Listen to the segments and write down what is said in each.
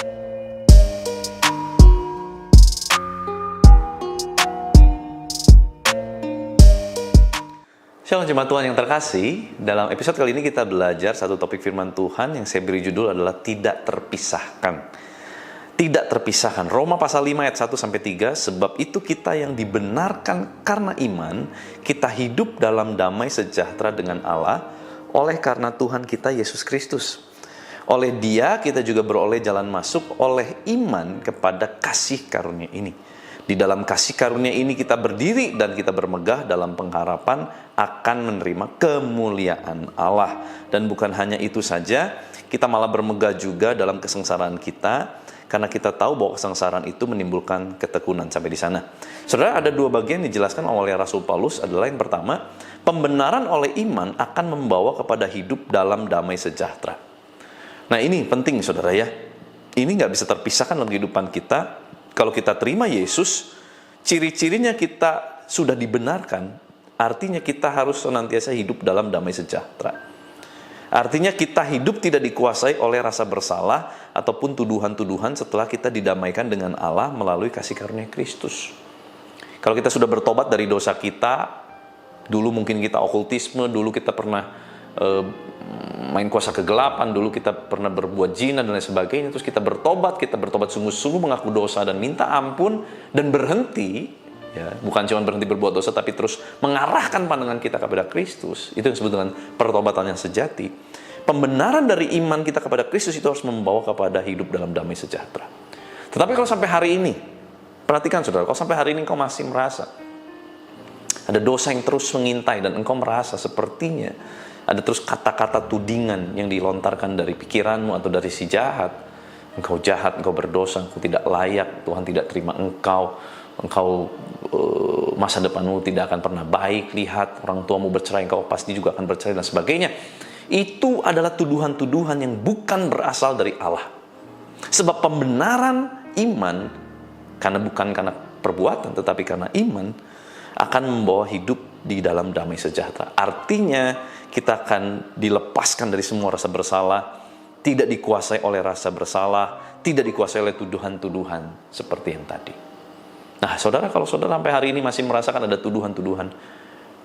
Shalom jemaat Tuhan yang terkasih, dalam episode kali ini kita belajar satu topik firman Tuhan yang saya beri judul adalah tidak terpisahkan. Tidak terpisahkan. Roma pasal 5 ayat 1-3, sebab itu kita yang dibenarkan karena iman, kita hidup dalam damai sejahtera dengan Allah, oleh karena Tuhan kita Yesus Kristus. Oleh Dia kita juga beroleh jalan masuk oleh iman kepada kasih karunia ini. Di dalam kasih karunia ini kita berdiri dan kita bermegah dalam pengharapan akan menerima kemuliaan Allah. Dan bukan hanya itu saja, kita malah bermegah juga dalam kesengsaraan kita, karena kita tahu bahwa kesengsaraan itu menimbulkan ketekunan. Sampai di sana. Saudara, ada dua bagian dijelaskan oleh Rasul Paulus, adalah yang pertama, pembenaran oleh iman akan membawa kepada hidup dalam damai sejahtera. Nah ini penting saudara ya. Ini nggak bisa terpisahkan dalam kehidupan kita. Kalau kita terima Yesus, ciri-cirinya kita sudah dibenarkan, artinya kita harus senantiasa hidup dalam damai sejahtera. Artinya kita hidup tidak dikuasai oleh rasa bersalah ataupun tuduhan-tuduhan setelah kita didamaikan dengan Allah melalui kasih karunia Kristus. Kalau kita sudah bertobat dari dosa kita, dulu mungkin kita okultisme, dulu kita pernah main kuasa kegelapan, dulu kita pernah berbuat zina dan lain sebagainya, terus kita bertobat sungguh-sungguh mengaku dosa dan minta ampun dan berhenti, ya, bukan cuma berhenti berbuat dosa tapi terus mengarahkan pandangan kita kepada Kristus. Itu yang disebut dengan pertobatan yang sejati. Pembenaran dari iman kita kepada Kristus itu harus membawa kepada hidup dalam damai sejahtera. Tetapi kalau sampai hari ini, perhatikan saudara, kalau sampai hari ini engkau masih merasa ada dosa yang terus mengintai dan engkau merasa sepertinya ada terus kata-kata tudingan yang dilontarkan dari pikiranmu atau dari si jahat. Engkau jahat, engkau berdosa, engkau tidak layak, Tuhan tidak terima engkau, masa depanmu tidak akan pernah baik, lihat orang tuamu bercerai, engkau pasti juga akan bercerai dan sebagainya. Itu adalah tuduhan-tuduhan yang bukan berasal dari Allah. Sebab pembenaran iman, bukan karena perbuatan tetapi karena iman, akan membawa hidup di dalam damai sejahtera. Artinya kita akan dilepaskan dari semua rasa bersalah, tidak dikuasai oleh rasa bersalah, tidak dikuasai oleh tuduhan-tuduhan seperti yang tadi. Nah saudara, kalau saudara sampai hari ini masih merasakan ada tuduhan-tuduhan,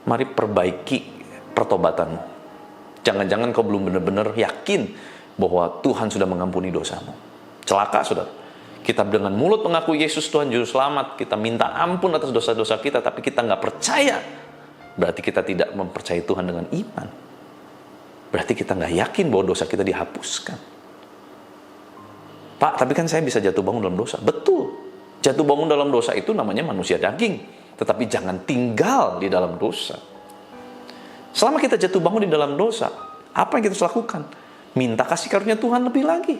mari perbaiki pertobatanmu. Jangan-jangan kau belum benar-benar yakin bahwa Tuhan sudah mengampuni dosamu. Celaka saudara. Kita dengan mulut mengaku Yesus Tuhan Juru Selamat, kita minta ampun atas dosa-dosa kita, tapi kita nggak percaya. Berarti kita tidak mempercayai Tuhan dengan iman. Berarti kita nggak yakin bahwa dosa kita dihapuskan. Pak, tapi kan saya bisa jatuh bangun dalam dosa. Betul. Jatuh bangun dalam dosa itu namanya manusia daging. Tetapi jangan tinggal di dalam dosa. Selama kita jatuh bangun di dalam dosa, apa yang kita harus lakukan? Minta kasih karunia Tuhan lebih lagi.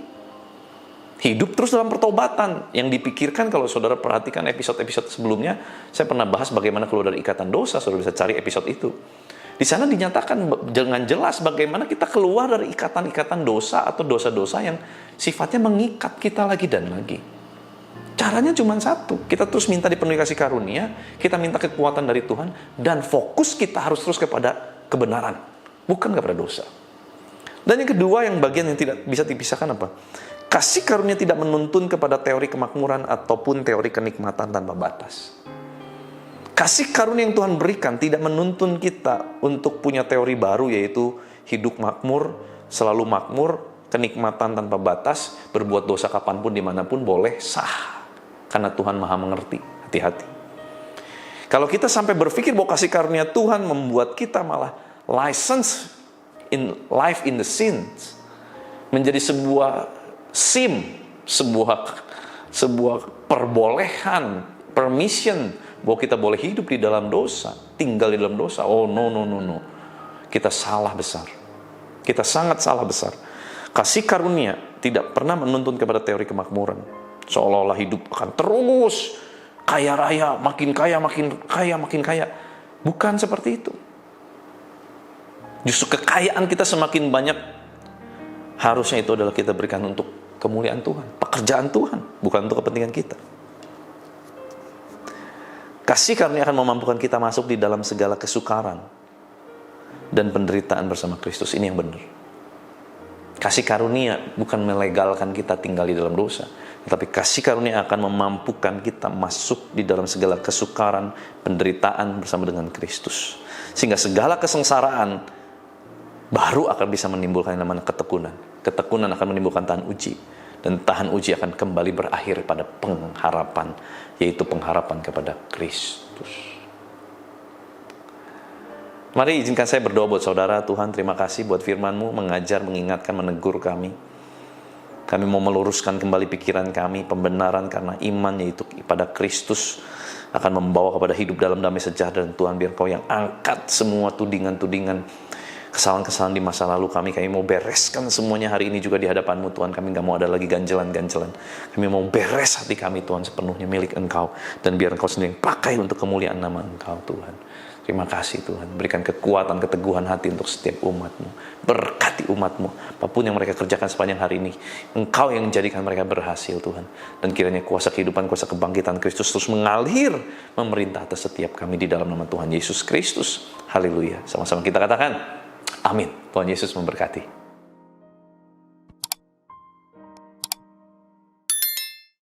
Hidup terus dalam pertobatan. Yang dipikirkan, kalau saudara perhatikan episode-episode sebelumnya, saya pernah bahas bagaimana keluar dari ikatan dosa. Saudara bisa cari episode itu. Di sana dinyatakan dengan jelas bagaimana kita keluar dari ikatan-ikatan dosa atau dosa-dosa yang sifatnya mengikat kita lagi dan lagi. Caranya cuma satu. Kita terus minta dipenuhi kasih karunia, kita minta kekuatan dari Tuhan, dan fokus kita harus terus kepada kebenaran, bukan kepada dosa. Dan yang kedua, yang bagian yang tidak bisa dipisahkan apa? Kasih karunia tidak menuntun kepada teori kemakmuran ataupun teori kenikmatan tanpa batas. Kasih karunia yang Tuhan berikan tidak menuntun kita untuk punya teori baru, yaitu hidup makmur, selalu makmur, kenikmatan tanpa batas, berbuat dosa kapanpun, dimanapun boleh, sah. Karena Tuhan maha mengerti. Hati-hati. Kalau kita sampai berpikir bahwa kasih karunia Tuhan membuat kita malah license in life in the sins, menjadi sebuah sebuah perbolehan, permission bahwa kita boleh hidup di dalam dosa, tinggal di dalam dosa. Oh no. Kita salah besar. Kita sangat salah besar. Kasih karunia tidak pernah menuntun kepada teori kemakmuran. Seolah-olah hidup akan terus kaya raya, makin kaya. Bukan seperti itu. Justru kekayaan kita semakin banyak, harusnya itu adalah kita berikan untuk kemuliaan Tuhan, pekerjaan Tuhan, bukan untuk kepentingan kita. Kasih karunia akan memampukan kita masuk di dalam segala kesukaran dan penderitaan bersama Kristus. Ini yang benar. Kasih karunia bukan melegalkan kita tinggal di dalam dosa, tetapi kasih karunia akan memampukan kita masuk di dalam segala kesukaran, penderitaan bersama dengan Kristus. Sehingga segala kesengsaraan baru akan bisa menimbulkan yang namanya ketekunan. Ketekunan akan menimbulkan tahan uji. Dan tahan uji akan kembali berakhir pada pengharapan, yaitu pengharapan kepada Kristus. Mari izinkan saya berdoa buat saudara. Tuhan, terima kasih buat firman-Mu, mengajar, mengingatkan, menegur kami. Kami mau meluruskan kembali pikiran kami, pembenaran karena iman, yaitu pada Kristus, akan membawa kepada hidup dalam damai sejahtera. Dan Tuhan, biar Kau yang angkat semua tudingan-tudingan, kesalahan-kesalahan di masa lalu kami mau bereskan semuanya hari ini juga di hadapan-Mu, Tuhan. Kami gak mau ada lagi ganjelan-ganjelan. Kami mau beres hati kami, Tuhan, sepenuhnya milik Engkau. Dan biar Engkau sendiri pakai untuk kemuliaan nama Engkau, Tuhan. Terima kasih Tuhan, berikan kekuatan, keteguhan hati untuk setiap umat-Mu. Berkati umat-Mu, apapun yang mereka kerjakan sepanjang hari ini, Engkau yang menjadikan mereka berhasil Tuhan. Dan kiranya kuasa kehidupan, kuasa kebangkitan Kristus terus mengalir, memerintah atas setiap kami di dalam nama Tuhan Yesus Kristus. Haleluya. Sama-sama kita katakan, amin. Tuhan Yesus memberkati.